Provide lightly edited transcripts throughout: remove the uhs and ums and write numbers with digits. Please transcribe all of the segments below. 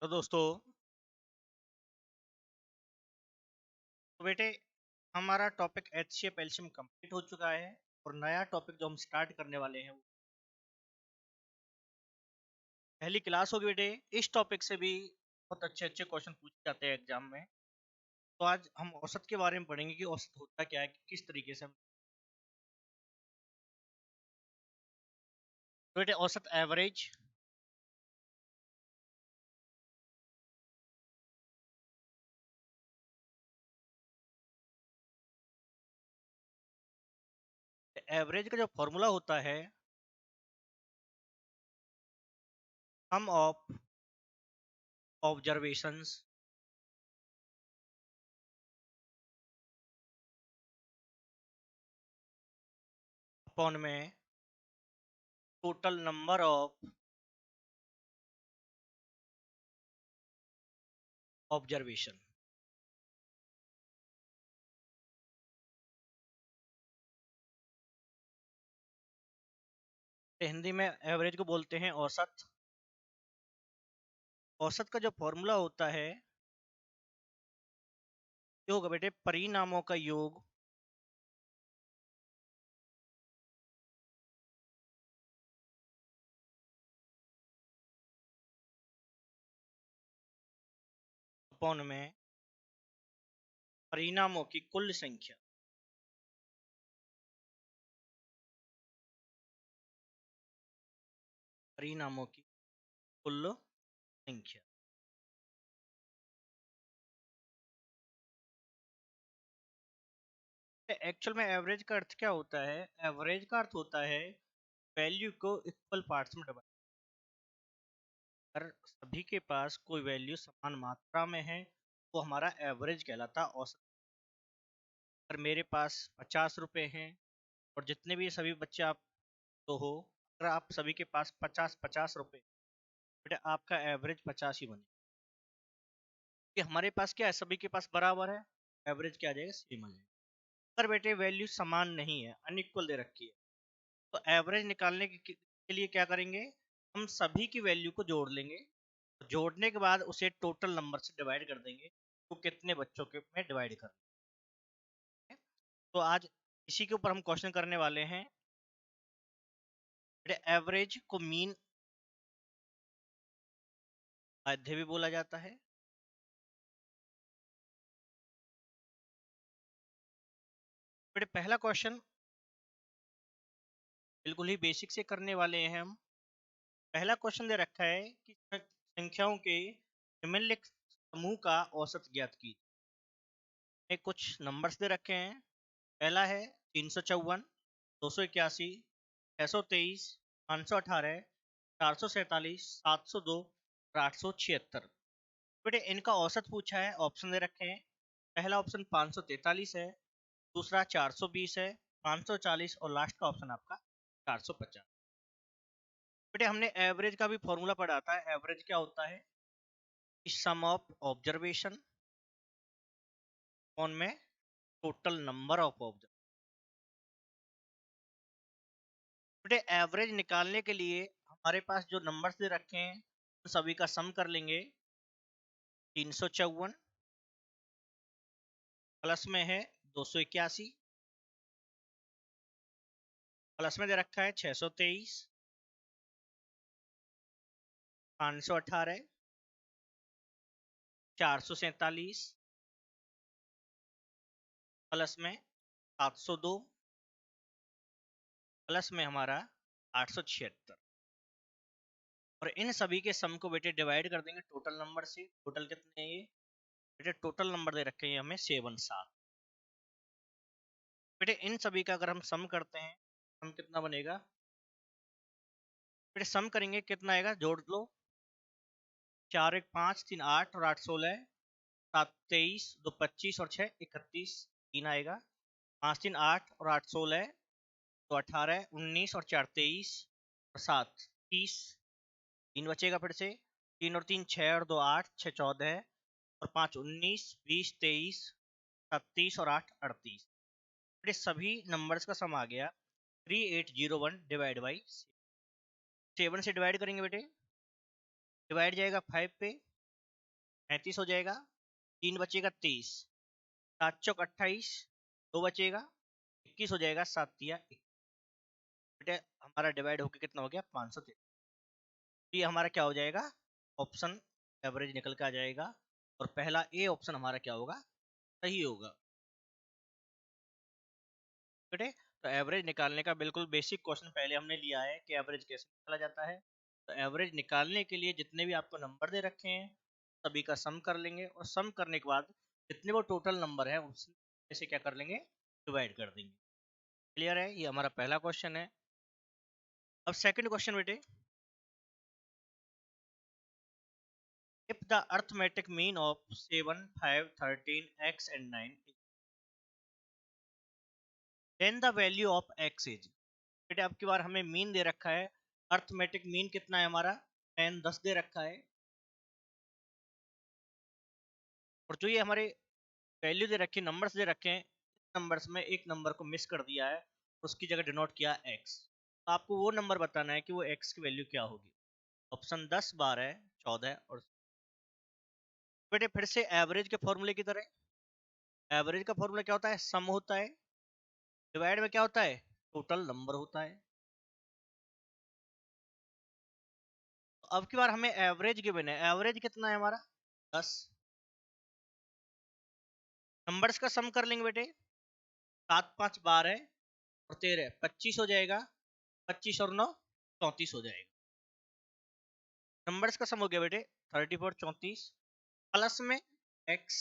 तो दोस्तों, तो बेटे, हमारा टॉपिक एचसीएफ एल्शियम कंप्लीट हो चुका है। और नया टॉपिक जो हम स्टार्ट करने वाले हैं वो पहली क्लास होगी बेटे। इस टॉपिक से भी बहुत अच्छे अच्छे क्वेश्चन पूछे जाते हैं एग्जाम में। तो आज हम औसत के बारे में पढ़ेंगे कि औसत होता क्या है, कि किस तरीके से हम। तो बेटे, औसत एवरेज, एवरेज का जो फॉर्मूला होता है, सम ऑफ ऑब्जर्वेशंस अपॉन में total number of observation. Hindi में एवरेज को बोलते हैं औसत। औसत का जो फॉर्मूला होता है, ये होगा बेटे परिणामों का योग अपॉन में परिणामों की कुल संख्या। परिणामों की कुल संख्या। एक्चुअल में एवरेज का अर्थ क्या होता है? एवरेज का अर्थ होता है वैल्यू को इक्वल पार्ट्स में डिवाइड। अगर सभी के पास कोई वैल्यू समान मात्रा में है वो हमारा एवरेज कहलाता है, औसत। अगर मेरे पास 50 रुपए हैं और जितने भी सभी बच्चे आप तो हो, अगर आप सभी के पास 50-50 रुपए, बेटा आपका एवरेज 50 ही बने। कि हमारे पास क्या है, सभी के पास बराबर है, एवरेज क्या आ जाएगा, सेम आ जाएगा। अगर बेटे वैल्यू समान नहीं है, अनइक्वल दे रखी है, तो एवरेज निकालने के लिए क्या करेंगे, हम सभी की वैल्यू को जोड़ लेंगे। जोड़ने के बाद उसे टोटल नंबर से डिवाइड कर देंगे, तो कितने बच्चों के में डिवाइड कर देंगे। तो आज इसी के ऊपर हम क्वेश्चन करने वाले हैं। एवरेज को मीन माध्य भी बोला जाता है। बेटे पहला क्वेश्चन बिल्कुल ही बेसिक से करने वाले हैं हम। पहला क्वेश्चन दे रखा है कि संख्याओं के निम्नलिखित समूह का औसत ज्ञात कीजिए। कुछ नंबर्स दे रखे हैं। पहला है 354, 281, 623, 518, 447, 702 और 876। बेटे इनका औसत पूछा है, ऑप्शन दे रखे हैं। पहला ऑप्शन 543 है, दूसरा 420 है, 540 और लास्ट का ऑप्शन आपका 450। बेटे हमने एवरेज का भी फॉर्मूला पढ़ा था। एवरेज क्या होता है, सम ऑफ ऑब्जर्वेशन ऑन में टोटल नंबर ऑफ ऑब्जर्व। बेटे एवरेज निकालने के लिए हमारे पास जो नंबर्स दे रखे हैं उन सभी का सम कर लेंगे। 354 प्लस में है 281, प्लस में दे रखा है 623, 518, 447, प्लस में 702, प्लस में हमारा 876। और इन सभी के सम को बेटे डिवाइड कर देंगे टोटल नंबर से। टोटल कितने हैं ये? बेटे टोटल नंबर दे रखे हैं हमें 7। बेटे इन सभी का अगर हम सम करते हैं, हम कितना बनेगा? बेटे सम करेंगे कितना आएगा, जोड़ लो। 4 1 5 3 8 और 8 16, 7 23, 2 25 और 6 31, 3 आएगा। 5 3 8 और 8 16, 2 18, 19 और 4 23 और 7 30, 3 बचेगा फिर से। 3 और 3 6 और 2 8, 6 14 और 5 19 20 23 37 और 8 38। बेटे सभी नंबर्स का सम आ गया 3801 डिवाइड बाई 7 से डिवाइड करेंगे बेटे। डिवाइड जाएगा 5 पे, 35 हो जाएगा, 3 बचेगा 23, 7 चौक 28, 2 बचेगा 21 हो जाएगा, 7 तिया 21। बेटे हमारा डिवाइड होकर कितना हो गया 513। तो ये हमारा क्या हो जाएगा, ऑप्शन एवरेज निकल के आ जाएगा और पहला ए ऑप्शन हमारा क्या होगा, सही होगा। बेटे तो एवरेज निकालने का बिल्कुल बेसिक क्वेश्चन पहले हमने लिया है कि एवरेज कैसे निकाला जाता है। तो एवरेज निकालने के लिए जितने भी आपको नंबर दे रखे हैं सभी का सम कर लेंगे और सम करने के बाद जितने वो टोटल नंबर है उससे क्या कर लेंगे, डिवाइड कर देंगे। क्लियर है, ये हमारा पहला क्वेश्चन है। अब सेकंड क्वेश्चन बेटे, if the arithmetic mean of 7, 5, 13, x and 9, then the value of x is। बेटे अब की बार हमें मीन दे रखा है, अर्थमेटिक मीन कितना है हमारा 10 10 दे रखा है, और जो ये हमारे वैल्यू दे रखी नंबर्स दे रखे हैं, नंबर्स में एक नंबर को मिस कर दिया है, उसकी जगह डिनोट किया x। तो आपको वो नंबर बताना है कि वो x की वैल्यू क्या होगी। ऑप्शन 10, 12, 14 और बेटे फिर से एवरेज के फॉर्मूले की तरह, एवरेज का फॉर्मूला क्या होता है, सम होता है, डिवाइड में क्या होता है, टोटल नंबर होता है। तो अब की बार हमें एवरेज गिवन है, एवरेज कितना है हमारा 10, नंबर्स का सम कर लेंगे बेटे, 7 5 12 और 13 25 हो जाएगा, 25 और 9 34 हो जाएगा। नंबर्स का सम हो गया बेटे 34 34 प्लस में x,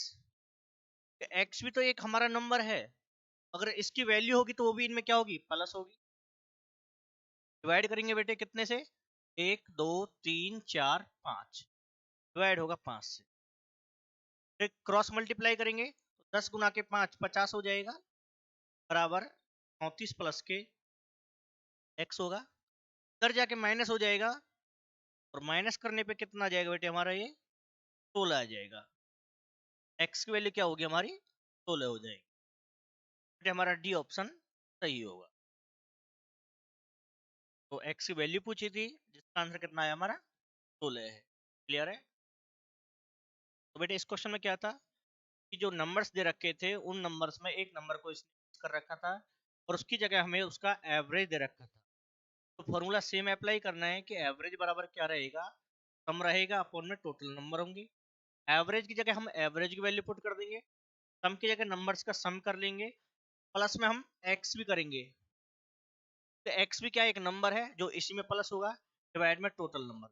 x भी तो एक हमारा नंबर है, अगर इसकी वैल्यू होगी तो वो भी इनमें क्या होगी, प्लस होगी। डिवाइड करेंगे बेटे कितने से, 1 2 3 4 5, डिवाइड होगा 5 से। फिर क्रॉस मल्टीप्लाई करेंगे तो 10 गुना के 5 50 हो जाएगा, बराबर 34 प्लस के x होगा, इधर जाके माइनस हो जाएगा और माइनस करने पे कितना आ जाएगा बेटे हमारा, ये 16 आ जाएगा। x की वैल्यू क्या होगी हमारी, 16 हो जाएगी। बेटे हमारा डी ऑप्शन सही होगा। तो x की वैल्यू पूछी थी जिसका आंसर कितना है हमारा 16 है। क्लियर है। तो बेटे इस क्वेश्चन में क्या था कि जो नंबर्स दे रखे थे उन नंबर्स में एक नंबर को इसने कर रखा था और उसकी जगह हमें उसका एवरेज दे रखा था। तो फॉर्मूला सेम अप्लाई करना है कि एवरेज बराबर क्या रहेगा, सम रहेगा अपॉन में टोटल नंबर होंगे। एवरेज की जगह हम एवरेज की वैल्यू पुट कर देंगे, सम की जगह नंबर्स का सम कर लेंगे, प्लस में हम एक्स भी करेंगे। तो एक्स भी क्या एक नंबर है जो इसी में प्लस होगा, डिवाइड में टोटल नंबर।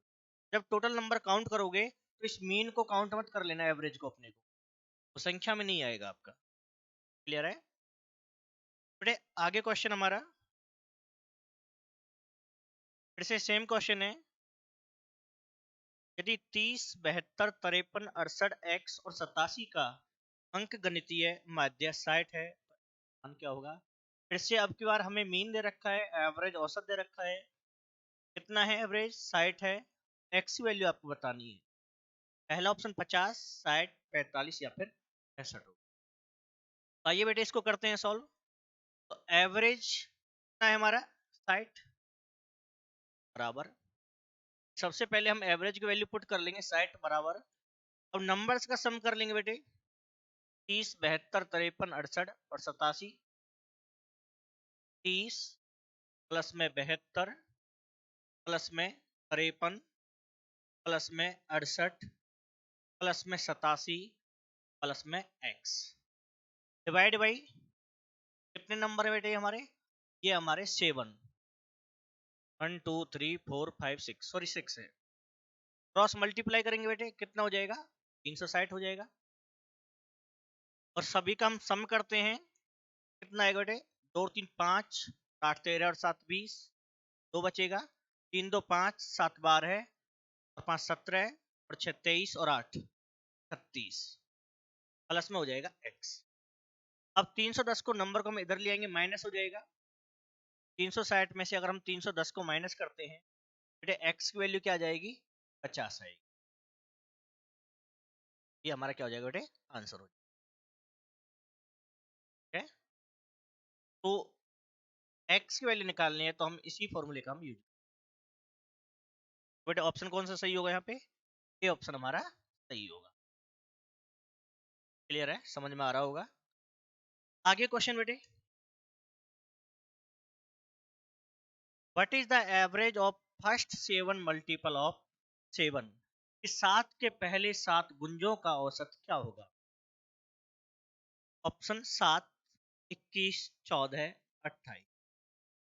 जब टोटल नंबर काउंट करोगे तो इस मीन को काउंट मत कर लेना, एवरेज को अपने को, तो संख्या में नहीं आएगा आपका। क्लियर है बेटे। आगे क्वेश्चन हमारा फिर से सेम क्वेश्चन है, यदि 30 72 53 68 x और 87 का अंक गणितीय माध्य 60 है तो क्या होगा। फिर से अब की बार हमें मीन दे रखा है, एवरेज औसत दे रखा है, कितना है एवरेज 60 है, एक्स की वैल्यू आपको बतानी है। पहला ऑप्शन 50 60 45 या फिर 65 हो। आइए बेटे इसको करते हैं सॉल्व। तो एवरेज कितना है हमारा 60, बराबर सबसे पहले हम एवरेज की वैल्यू पुट कर लेंगे 60 बराबर, अब नंबर्स का सम कर लेंगे बेटे 30 72 53 68 और 87। 30 प्लस में 72 प्लस में 53 प्लस में 68 प्लस में 87 प्लस में x, डिवाइड बाई कितने नंबर है बेटे हमारे, ये हमारे 7 1 2 3 4 5 6 सॉरी 6 है। क्रॉस मल्टीप्लाई करेंगे बेटे कितना हो जाएगा 360 हो जाएगा, और सभी का हम सम करते हैं कितना आएगा बेटे 2 3 5 8 13 और 7 20, 2 बचेगा 3 2 5 7 12 और 5 17 और 6 23 और 8 36, प्लस में हो जाएगा x। अब 310 को नंबर को हम इधर ले आएंगे, माइनस हो जाएगा 360 में से अगर हम 310 को माइनस करते हैं बेटे x की वैल्यू क्या आ जाएगी 50 आएगी। ये हमारा क्या हो जाएगा बेटे आंसर हो जाएगा। तो x की वैल्यू निकालनी है तो हम इसी फॉर्मूले का हम यूज, बेटे ऑप्शन कौन सा सही होगा यहाँ पे, ये ऑप्शन हमारा सही होगा। क्लियर है, समझ में आ रहा होगा। आगे क्वेश्चन बेटे, what is the average of first 7 multiple of 7? इस 7 के पहले 7 गुंजों का औसत क्या होगा? ऑप्शन 7, 21, 14, 28।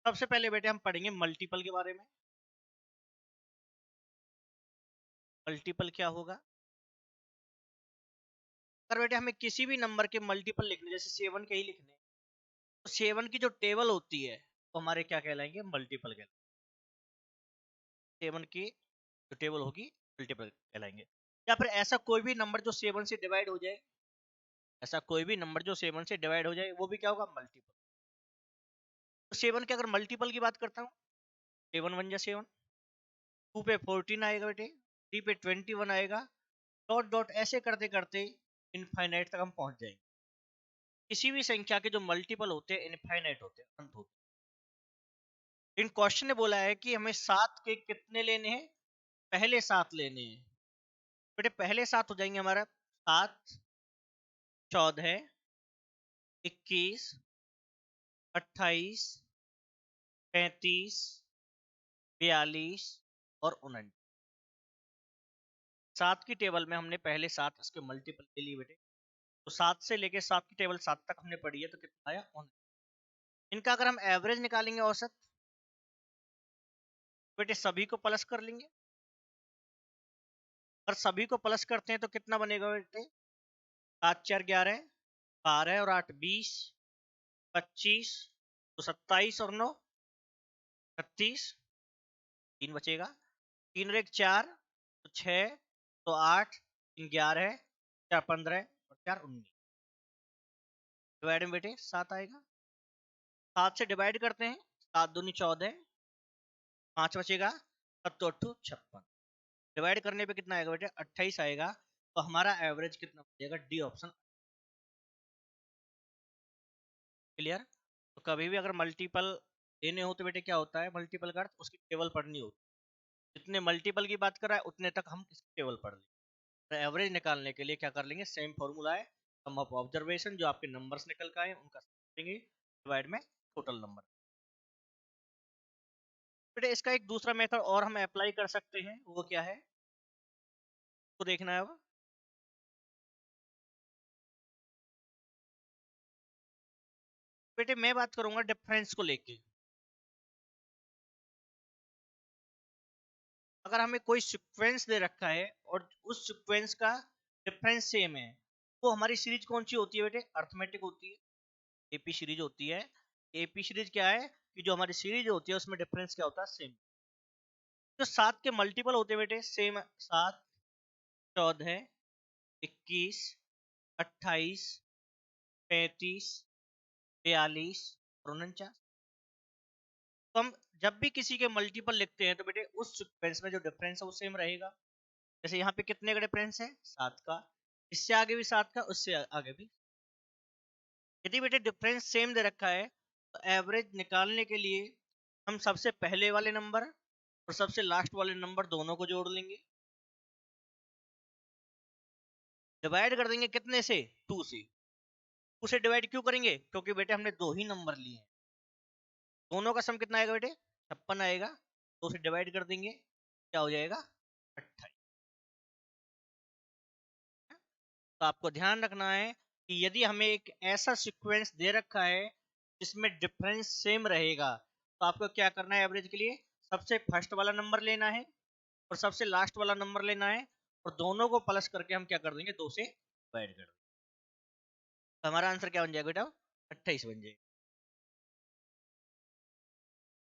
सबसे पहले बेटे हम पढ़ेंगे मल्टीपल के बारे में। मल्टीपल क्या होगा? अगर बेटे हमें किसी भी नंबर के मल्टीपल लिखने, जैसे 7 के ही लिखने, तो 7 की जो टेबल होती है वो हमारे क्या कहलाएंगे? मल्टीपल कहलाएंगे। 7 की जो टेबल होगी मल्टीपल कहलाएंगे। या फिर ऐसा कोई भी नंबर जो 7 से डिवाइड हो जाए, ऐसा कोई भी नंबर जो 7 से डिवाइड हो जाए वो भी क्या होगा? मल्टीपल। तो 7 के अगर मल्टीपल की बात करता हूँ, 7 1 जा 7, 2 पे 14 आएगा बेटे, 3 पे 21 आएगा, डॉट डॉट ऐसे करते करते इनफाइनाइट तक हम पहुंच जाएंगे। किसी भी संख्या के जो मल्टीपल होते हैं इनफाइनाइट होते हैं, अनंत होते हैं। इन क्वेश्चन ने बोला है कि हमें 7 के कितने लेने हैं? पहले 7 लेने हैं बेटे। पहले 7 हो जाएंगे हमारा 7, 14, 21, 28, 35, 42 और 29। 7 की टेबल में हमने पहले 7 इसके मल्टीपल ले लिए बेटे। तो 7 से लेके 7 की टेबल 7 तक हमने पढ़ी है, तो कितना आया? 19। इनका अगर हम एवरेज निकालेंगे औसत, बेटे सभी को प्लस कर लेंगे। और सभी को प्लस करते हैं तो कितना बनेगा बेटे? 7 4 11, 12 और 8 20, 25, तो 27 और 9 36, 3 बचेगा, 3 और 1 4, तो 6, तो 8, 3 11, 4 15 और 4 19। डिवाइड में बेटे 7 आएगा। 7 से डिवाइड करते हैं, 7 दूनी 14, 5 बचेगा, 7 8 56। डिवाइड करने पे कितना आएगा बेटे? 28 आएगा। तो हमारा एवरेज कितना बचेगा? D option. क्लियर? तो कभी भी अगर मल्टीपल लेने हो तो बेटे क्या होता है? मल्टीपल का अर्थ उसकी टेबल पढ़नी होती है। जितने मल्टीपल की बात कर रहा है उतने तक हम इसकी टेबल पढ़ लेंगे। तो एवरेज निकालने के लिए क्या कर लेंगे? सेम फॉर्मूला है, सम ऑफ ऑब्जर्वेशन, जो आपके नंबर्स निकल के आए उनका करेंगे डिवाइड में टोटल नंबर। बेटे इसका एक दूसरा मेथड और हम अप्लाई कर सकते हैं, वो क्या है तो देखना है। अब बेटे मैं बात करूंगा डिफरेंस को लेके। अगर हमें कोई सीक्वेंस दे रखा है और उस सीक्वेंस का डिफरेंस सेम है, तो हमारी सीरीज कौन सी होती है बेटे? अर्थमेटिक होती है, एपी सीरीज होती है। एपी सीरीज क्या है कि जो हमारी सीरीज होती है उसमें डिफरेंस क्या होता है? सेम। जो 7 के मल्टीपल होते हैं बेटे सेम, 7, 14, 21, 28, 35, 42 और 49। तो हम जब भी किसी के मल्टीपल लिखते हैं तो बेटे उस सीक्वेंस में जो डिफरेंस है वो सेम रहेगा। जैसे यहाँ पे कितने का डिफरेंस है? 7 का। इससे आगे भी 7 का, उससे आगे भी। यदि बेटे डिफरेंस सेम दे रखा है तो एवरेज निकालने के लिए हम सबसे पहले वाले नंबर और सबसे लास्ट वाले नंबर दोनों को जोड़ लेंगे। डिवाइड कर देंगे कितने से? 2 से। उसे डिवाइड क्यों करेंगे? क्योंकि बेटे हमने 2 ही नंबर लिए हैं। दोनों का सम कितना आएगा बेटे? 56 आएगा। 2 से डिवाइड कर देंगे, क्या हो जाएगा? 28। तो आपको ध्यान रखना है कि यदि हमें एक ऐसा सीक्वेंस दे रखा है जिसमें डिफरेंस सेम रहेगा, तो आपको क्या करना है? एवरेज के लिए सबसे फर्स्ट वाला नंबर लेना है और सबसे लास्ट वाला नंबर लेना है, और दोनों को प्लस करके हम क्या कर देंगे? 2 से डिवाइड कर देंगे। तो हमारा आंसर क्या बन जाएगा बेटा? 28 बन जाएगा।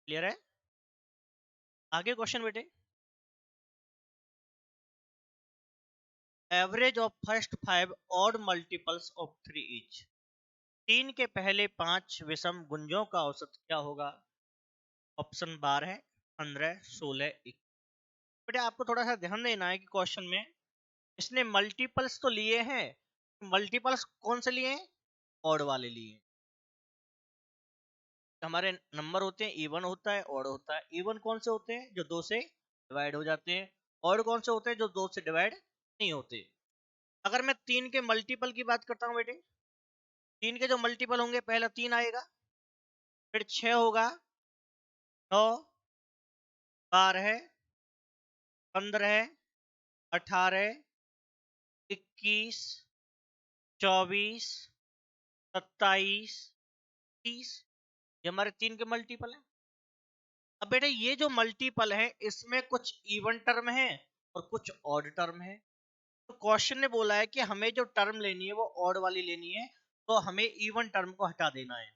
क्लियर है? आगे क्वेश्चन बेटे, average of first 5 odd multiples of 3 etch. 3 के पहले 5 विषम गुंजों का औसत क्या होगा? ऑप्शन 12, 15, 16, 21। बेटे आपको थोड़ा सा ध्यान देना है कि क्वेश्चन में इसने मल्टीपल्स तो लिए हैं, मल्टीपल्स कौन से लिए हैं? ऑड वाले लिए हैं। हमारे नंबर होते हैं, इवन होता है, ऑड होता है। इवन कौन से होते हैं? जो 2 से डिवाइड हो जाते हैं। ऑड कौन से होते हैं? जो 2 से डिवाइड नहीं होते। अगर मैं 3 के मल्टीपल की बात करता हूँ बेटे, 3 के जो मल्टीपल होंगे, पहला 3 आएगा, फिर 6 होगा, 9, 12, 15, 18, 21, 24, 27, 30, ये हमारे 3 के मल्टीपल है। अब बेटे ये जो मल्टीपल है इसमें कुछ इवन टर्म है और कुछ ऑड टर्म है। तो क्वेश्चन ने बोला है कि हमें जो टर्म लेनी है वो ऑड वाली लेनी है, तो हमें इवन टर्म को हटा देना है।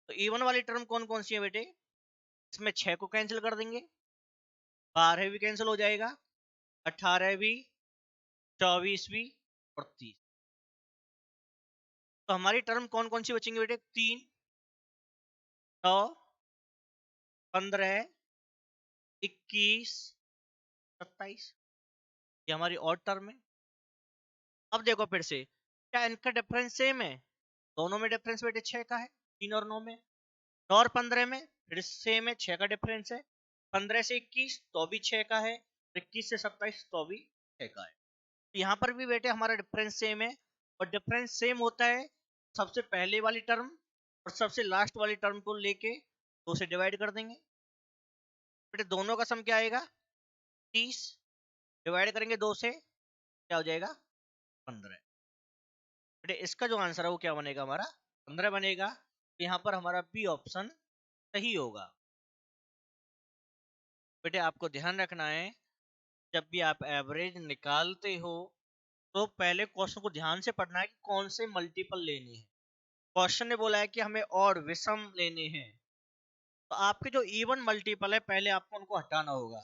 तो इवन वाली टर्म कौन कौन सी है बेटे? इसमें 6 को कैंसिल कर देंगे, 12 भी कैंसिल हो जाएगा, 18 भी, 24 भी और 30। तो हमारी टर्म कौन कौन सी बचेंगे बेटे? 3, 9, 15, 21, 27, ये हमारी ऑड टर्म है। अब देखो फिर से, क्या इनका डिफरेंस सेम है? दोनों में डिफरेंस बेटे 6 का है, 3 और 9 में। 9 और 15 में फिर सेम है, 6 का डिफरेंस है। 15 से 21 तो भी 6 का है, 21 से 27 तो भी 6 का है। तो यहाँ पर भी बेटे हमारा डिफरेंस सेम है, और डिफरेंस सेम होता है सबसे पहले वाली टर्म और सबसे लास्ट वाली टर्म को लेके 2 से डिवाइड कर देंगे। बेटे दोनों का सम क्या आएगा? 30, डिवाइड करेंगे 2 से, क्या हो जाएगा? 15। बेटे इसका जो आंसर है वो क्या बनेगा? हमारा 15 बनेगा। तो यहाँ पर हमारा बी ऑप्शन सही होगा। बेटे आपको ध्यान रखना है, जब भी आप एवरेज निकालते हो तो पहले क्वेश्चन को ध्यान से पढ़ना है कि कौन से मल्टीपल लेने हैं। क्वेश्चन ने बोला है कि हमें और विषम लेने हैं, तो आपके जो इवन मल्टीपल है पहले आपको उनको हटाना होगा।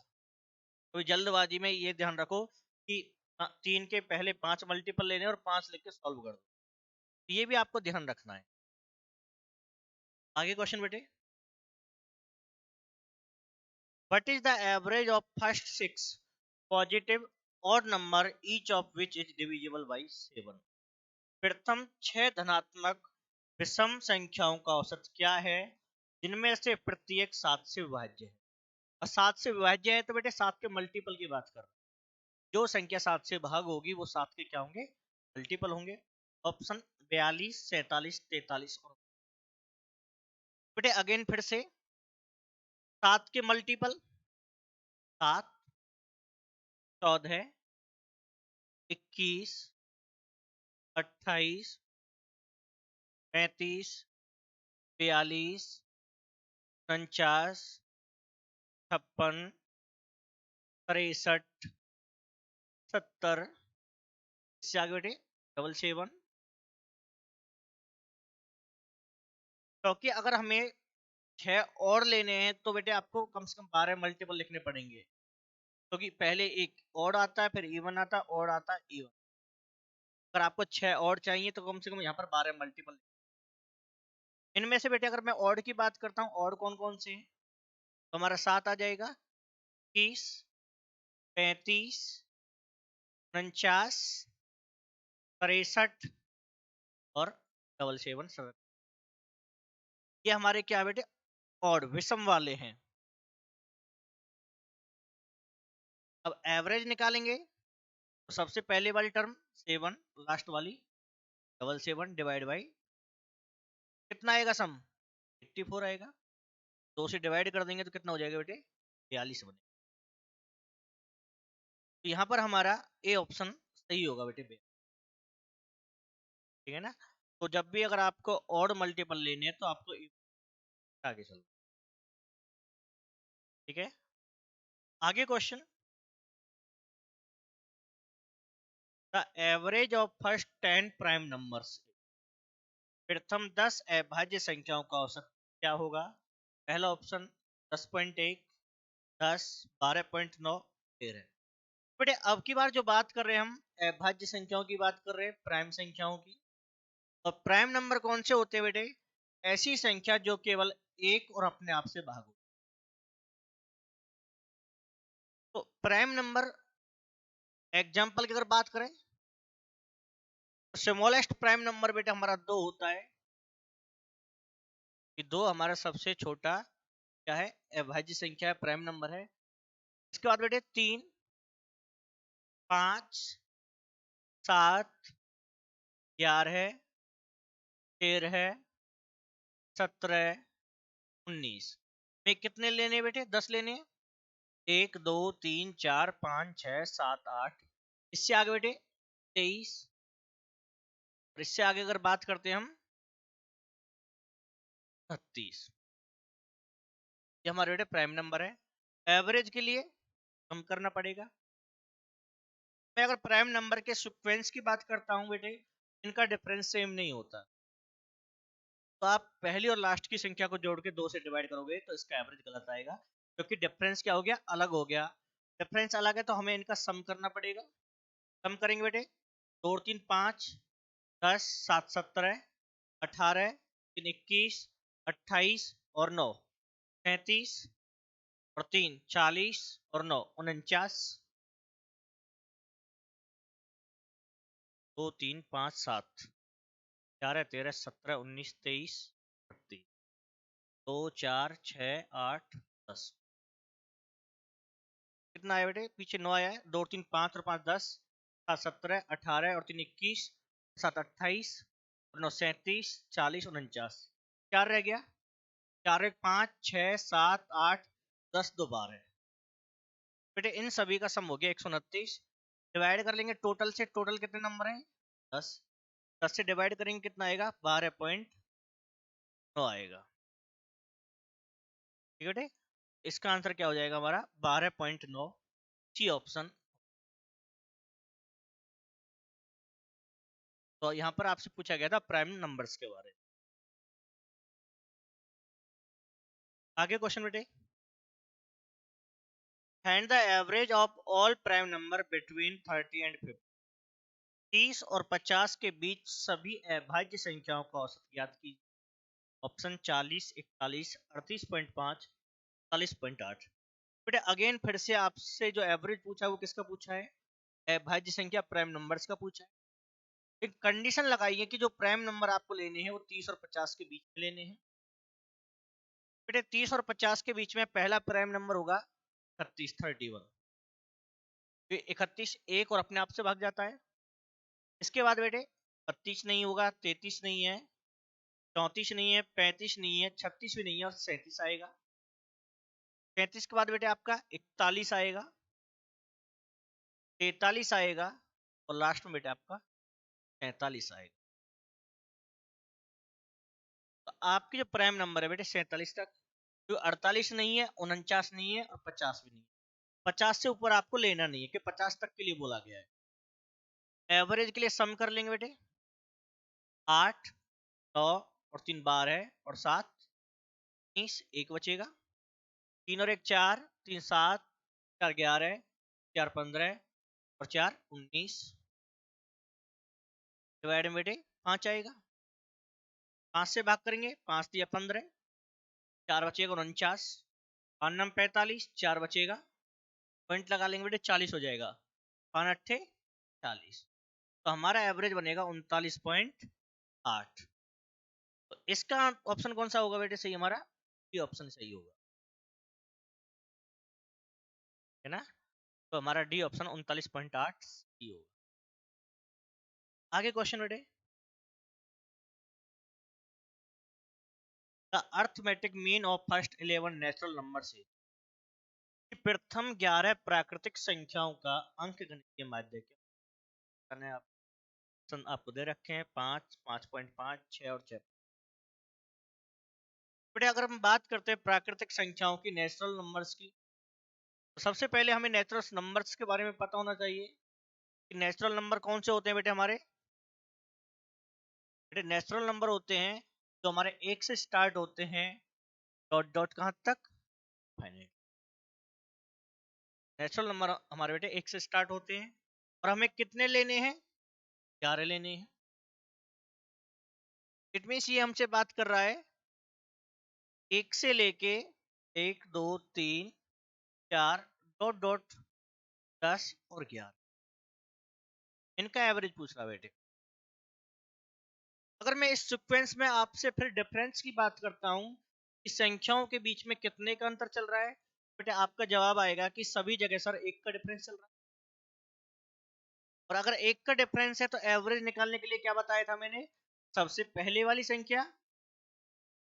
तो जल्दबाजी में ये ध्यान रखो कि 3 के पहले 5 मल्टीपल लेने और 5 लेके सॉल्व कर दो, तो ये भी आपको ध्यान रखना है। आगे क्वेश्चन बेटे, what is the average of first 6 positive odd number each of which is divisible by 7? प्रथम 6 धनात्मक विषम संख्याओं का औसत क्या है जिनमें से प्रत्येक 7 से विभाज्य है? और 7 से विभाज्य है तो बेटे 7 के मल्टीपल की बात कर रहे हैं। जो संख्या 7 से भाग होगी वो 7 के क्या होंगे? मल्टीपल होंगे। ऑप्शन 42, 47, 43 और बेटे अगेन फिर से 7 के मल्टीपल 7, 14, 21, 28, 35, 42, 49, 56, 63, 70, इससे आगे बेटे 777। क्योंकि अगर हमें 6 और लेने हैं तो बेटे आपको कम से कम 12 मल्टीपल लिखने पड़ेंगे, क्योंकि पहले एक ऑड आता है, फिर इवन आता है, ऑड आता है, इवन। अगर आपको 6 और चाहिए तो कम से कम यहाँ पर 12 मल्टीपल। इनमें से बेटे अगर मैं ऑड की बात करता हूँ, ऑड कौन कौन से हैं? तो हमारा 7 आ जाएगा, 30, 35, 49, 63 और 777। ये हमारे क्या बेटे? ऑड विषम वाले हैं। अब एवरेज निकालेंगे तो सबसे पहले वाली टर्म 7, लास्ट वाली 777 डिवाइड बाई कितना आएगा सम? 84 आएगा। 2 से डिवाइड कर देंगे तो कितना हो जाएगा बेटे? 42 बने। तो यहाँ पर हमारा ए ऑप्शन सही होगा बेटे, ठीक है ना। तो जब भी अगर आपको ऑड मल्टीपल लेने हैं तो आपको आगे चलो, ठीक है। आगे question, the average of first 10 prime numbers, प्रथम 10 अभाज्य संख्याओं का औसत क्या होगा? पहला ऑप्शन 10.1, 10, 12.9, 13। बेटे अब की बार जो बात कर रहे हैं हम अभाज्य संख्याओं की बात कर रहे हैं, प्राइम संख्याओं की। और प्राइम नंबर कौन से होते हैं बेटे? ऐसी संख्या जो केवल एक और अपने आप से भाग हो। तो प्राइम नंबर एग्जाम्पल की अगर बात करें तो स्मॉलेस्ट प्राइम नंबर बेटा हमारा 2 होता है, कि 2 हमारा सबसे छोटा क्या है? अभाज्य संख्या है, प्राइम नंबर है। इसके बाद बेटे 3, 5, 7, 11, 13, 17, 19 में कितने लेने बेटे? 10 लेने। 1, 2, 3, 4, 5, 6, 7, 8। इससे आगे बेटे 23। और इससे आगे अगर बात करते हैं हम 36। ये हमारे बेटे प्राइम नंबर है। एवरेज के लिए कम करना पड़ेगा। मैं अगर प्राइम नंबर के सीक्वेंस की बात करता हूं बेटे, इनका डिफरेंस सेम नहीं होता। तो आप पहली और लास्ट की संख्या को जोड़ के 2 से डिवाइड करोगे तो इसका एवरेज गलत आएगा, क्योंकि डिफरेंस क्या हो गया? अलग हो गया। डिफरेंस अलग है तो हमें इनका सम करना पड़ेगा। सम करेंगे बेटे। 2 और 3 5, 10, 7 17, 18, 3 21, 28 और 9 37, और 3 40, और 9 49। 2 3 5 7, 11 13 17 19 23 38, 2 4 6 8 10। कितना आया बेटे? पीछे 9 आया है। 2 3 5 और 5 10, 7 17, 18 और 3 21, 7 28 और 9 37, 40 और 49। 4 रह गया। 4 1 5 6 7 8 10 2 12। बेटे इन सभी का सम हो गया 129। डिवाइड कर लेंगे टोटल से। टोटल कितने नंबर हैं? 10। 10 से डिवाइड करेंगे कितना आएगा? 12.9 आएगा। ठीक है बेटे, इसका आंसर क्या हो जाएगा हमारा? 12.9। C option. तो यहाँ पर आपसे पूछा गया था प्राइम नंबर्स के बारे में। आगे क्वेश्चन बेटे। Find the average of all prime number between 30 and 50। 30 और 50 के बीच सभी अभाज्य संख्याओं का औसत ज्ञात कीजिए। ऑप्शन 40, 41, 38.5, 40.8। बेटे अगेन फिर से आपसे जो एवरेज पूछा है वो किसका पूछा है? अभाज्य संख्या प्राइम नंबर्स का पूछा है। एक कंडीशन लगाइए कि जो प्राइम नंबर आपको लेने हैं वो 30 और 50 के बीच में लेने हैं। बेटे 30 और 50 के बीच में पहला प्राइम नंबर होगा 31, 31। 31 एक और अपने आप से भाग जाता है। इसके बाद बेटे 32 नहीं होगा, 33 नहीं है, 34 नहीं है, 35 नहीं है, 36 भी नहीं है और 37 आएगा। 37 के बाद बेटे आपका 41 आएगा, 43 आएगा और लास्ट में बेटे आपका 47 आएगा। तो आपके जो प्राइम नंबर है बेटे 47 तक, जो 48 नहीं है, 49 नहीं है और 50 भी नहीं है। 50 से ऊपर आपको लेना नहीं है कि 50 तक के लिए बोला गया है। एवरेज के लिए सम कर लेंगे बेटे। 8, 9 और 3 12 है और 7 19, एक बचेगा। 3 और 1 4, 3 7, 4 11, 4 15 और 4 19। डिवाइड में बेटे 5 आएगा। 5 से भाग करेंगे। 5 दिया 15, 4 बचेगा 49, 5 नम 45, 4 बचेगा। पॉइंट लगा लेंगे बेटे 40 हो जाएगा। 5 अट्ठे 40। तो हमारा एवरेज बनेगा 39.8। तो इसका ऑप्शन कौन सा होगा बेटे? सही हमारा ये ऑप्शन सही होगा, है ना। तो हमारा डी ऑप्शन 39.8 सही होगा। आगे क्वेश्चन बेटे। The arithmetic mean of first 11 natural number से। प्रथम 11 प्राकृतिक संख्याओं का अंकगणितीय माध्य क्या? ऑप्शन आपको दे रखे हैं 5, 5.5, 6 और 6। बेटे अगर हम बात करते हैं प्राकृतिक संख्याओं की, नेचुरल नंबर्स की, तो सबसे पहले हमें नेचुरल नंबर्स के बारे में पता होना चाहिए कि नेचुरल नंबर कौन से होते हैं बेटे हमारे। बेटे नेचुरल नंबर होते हैं जो हमारे 1 से स्टार्ट होते हैं, डॉट डॉट कहां तक? फाइनाइट। नेचुरल नंबर हमारे बेटे 1 से स्टार्ट होते हैं और हमें कितने लेने हैं? 11 लेने हैं। इट मीन्स ये हमसे बात कर रहा है 1 से लेके 1 2 3 4 डॉट डॉट 10 और 11, इनका एवरेज पूछ रहा बेटे। अगर मैं इस सीक्वेंस में आपसे फिर डिफरेंस की बात करता हूं कि संख्याओं के बीच में कितने का अंतर चल रहा है, बेटे आपका जवाब आएगा कि सभी जगह सर 1 का डिफरेंस चल रहा है। और अगर एक का डिफरेंस है तो एवरेज निकालने के लिए क्या बताया था मैंने, सबसे पहले वाली संख्या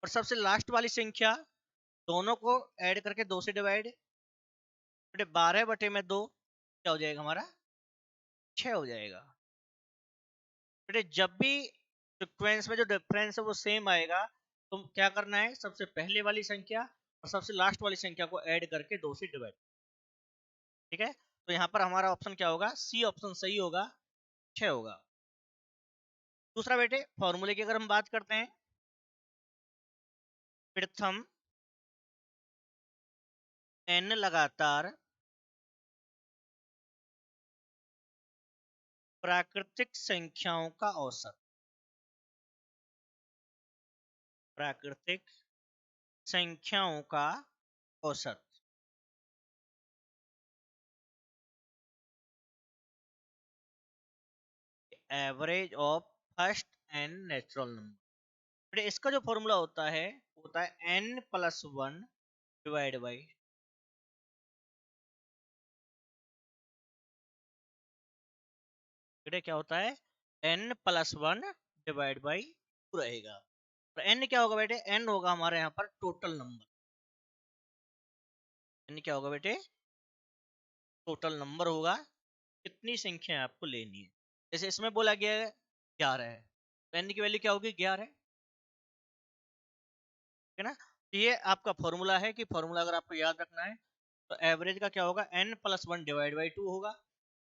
और सबसे लास्ट वाली संख्या दोनों को ऐड करके 2 से डिवाइड, 12/2 क्या हो जाएगा हमारा, 6 हो जाएगा। बेटे जब भी सीक्वेंस में जो डिफरेंस है वो सेम आएगा तो क्या करना है, सबसे पहले वाली संख्या और सबसे लास्ट वाली संख्या को ऐड करके 2 से डिवाइड। ठीक है, तो यहाँ पर हमारा ऑप्शन क्या होगा, सी ऑप्शन सही होगा, 6 होगा। दूसरा बेटे फॉर्मूले की अगर हम बात करते हैं, प्रथम n लगातार प्राकृतिक संख्याओं का औसत, प्राकृतिक संख्याओं का औसत, average of first N natural number. इसका जो फॉर्मूला होता है n+1 डिवाइड बाई, क्या होता है, n+1 डिवाइड बाई 2 रहेगा। तो n क्या होगा बेटे, n होगा हमारे यहाँ पर टोटल नंबर, n क्या होगा बेटे, टोटल नंबर होगा, कितनी संख्या आपको लेनी है। जैसे इसमें बोला गया है 11 है, तो n की वैल्यू क्या होगी, 11, है ना। तो ये आपका फॉर्मूला है कि फॉर्मूला अगर आपको याद रखना है तो एवरेज का क्या होगा, n+1 डिवाइड बाई 2 होगा।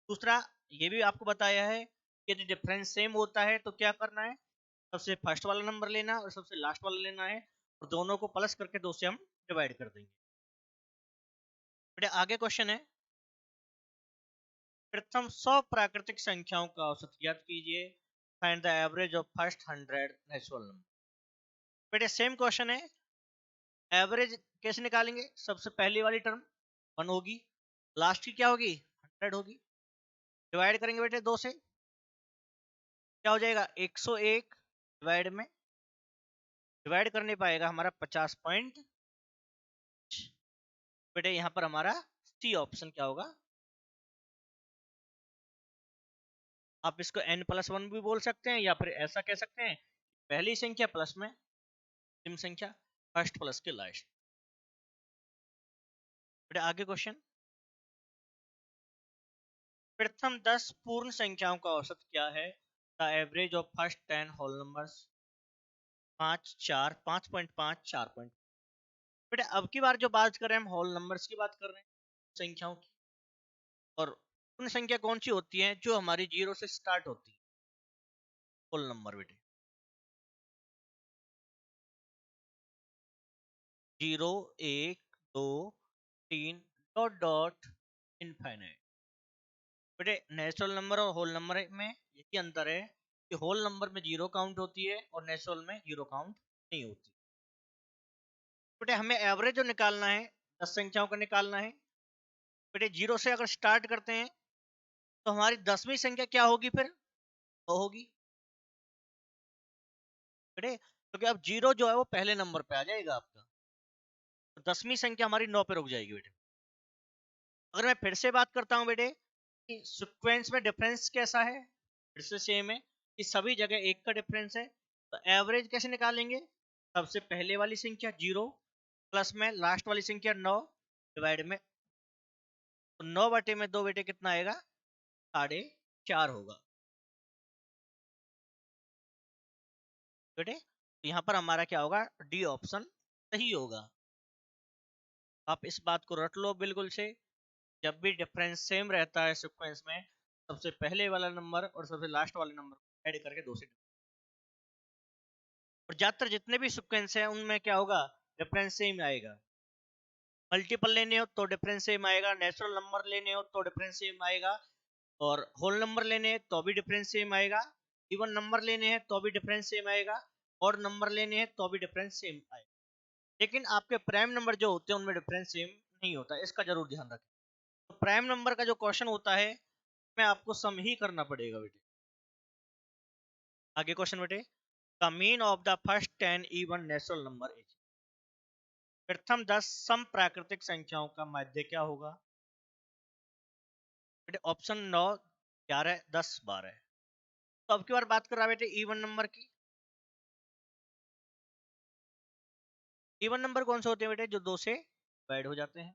दूसरा ये भी आपको बताया है कि यदि डिफरेंस सेम होता है तो क्या करना है, सबसे फर्स्ट वाला नंबर लेना और सबसे लास्ट वाला लेना है और दोनों को प्लस करके 2 से हम डिवाइड कर देंगे। बेटा आगे क्वेश्चन है, प्रथम 100 प्राकृतिक संख्याओं का औसत ज्ञात कीजिए, find the average of first 100 natural number. बेटे सेम क्वेश्चन है, एवरेज कैसे निकालेंगे, सबसे पहली वाली टर्म 1 होगी, लास्ट की क्या होगी 100 होगी, डिवाइड करेंगे बेटे 2 से, क्या हो जाएगा 101, डिवाइड में डिवाइड करने पाएगा हमारा 50 बेटे यहाँ पर हमारा सी ऑप्शन क्या होगा, आप इसको n+1 भी बोल सकते हैं या फिर ऐसा कह सकते हैं, पहली संख्या प्लस में अंतिम संख्या, फर्स्ट प्लस के लास्ट। बेटे आगे क्वेश्चन, प्रथम 10 पूर्ण संख्याओं का औसत क्या है, the average of first 10 whole numbers, 5 4 5.5 4. बेटे अब की बार जो बात कर रहे हैं हम होल नंबर्स की बात कर रहे हैं, संख्याओं की, और पूर्ण संख्या कौन सी होती है, जो हमारी 0 से स्टार्ट होती है, होल नंबर बेटे, 0 1 2 3 डॉट डॉट इनफाइनाइट। बेटे नेचुरल नंबर और होल नंबर में यही अंतर है कि होल नंबर में 0 काउंट होती है और नेचुरल में 0 काउंट नहीं होती। बेटे हमें एवरेज जो निकालना है 10 संख्याओं का निकालना है, बेटे 0 से अगर स्टार्ट करते हैं तो हमारी 10वीं संख्या क्या होगी, फिर वो होगी बेटे, क्योंकि अब 0 जो है वो पहले नंबर पे आ जाएगा आपका, तो 10वीं संख्या हमारी 9 पे रुक जाएगी बेटे। अगर मैं फिर से बात करता हूँ बेटे कि सीक्वेंस में डिफरेंस कैसा है, फिर से सेम है कि सभी जगह 1 का डिफरेंस है, तो एवरेज कैसे निकालेंगे, सबसे पहले वाली संख्या 0 प्लस में लास्ट वाली संख्या 9 डिवाइड में, तो 9/2 बेटे कितना आएगा, 4.5 होगा बेटे। तो यहाँ पर हमारा क्या होगा, डी ऑप्शन सही होगा। आप इस बात को रट लो बिल्कुल से, जब भी डिफरेंस सेम रहता है सीक्वेंस में, सबसे पहले वाला नंबर और सबसे लास्ट वाले नंबर ऐड करके 2 से, और ज्यादातर जितने भी सीक्वेंस है उनमें क्या होगा, डिफरेंस सेम आएगा। मल्टीपल लेने हो तो डिफरेंस सेम आएगा, नेचुरल नंबर लेने हो तो डिफरेंस सेम आएगा, और होल नंबर लेने हैं तो भी डिफरेंस सेम आएगा, इवन नंबर लेने हैं तो भी डिफरेंस सेम आएगा, और नंबर लेने हैं तो भी डिफरेंस सेम आएगा। लेकिन आपके प्राइम नंबर जो होते हैं उनमें डिफरेंस सेम नहीं होता, इसका जरूर ध्यान रखें। तो प्राइम नंबर का जो क्वेश्चन होता है में आपको सम ही करना पड़ेगा बेटे। आगे क्वेश्चन बेटे, the mean of the first 10 even natural number is, प्रथम 10 सम प्राकृतिक संख्याओं का माध्य क्या होगा बेटे, ऑप्शन 9 11, 10, 12। तो अब की बार बात कर रहा है बेटे इवन नंबर की। इवन नंबर कौन से होते हैं बेटे? जो 2 से डिवाइड हो जाते हैं।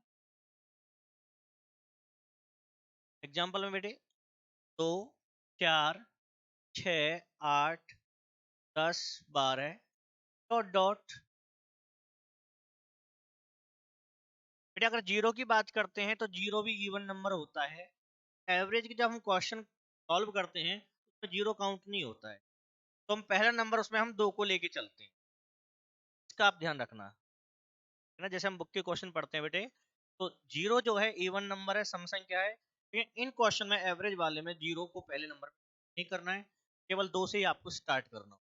एग्जाम्पल में बेटे 2, 4, 6, 8, 10, 12 डॉट डॉट। बेटे अगर जीरो की बात करते हैं तो जीरो भी इवन नंबर होता है। एवरेज की जब हम क्वेश्चन सॉल्व करते हैं उसमें जीरो काउंट नहीं होता है, तो हम पहला नंबर उसमें हम 2 को लेके चलते हैं। इसका आप ध्यान रखना है ना। जैसे हम बुक के क्वेश्चन पढ़ते हैं बेटे, तो जीरो जो है इवन नंबर है, सम संख्या है। इन क्वेश्चन में एवरेज वाले में जीरो को पहले नंबर नहीं करना है, केवल 2 से ही आपको स्टार्ट करना हो।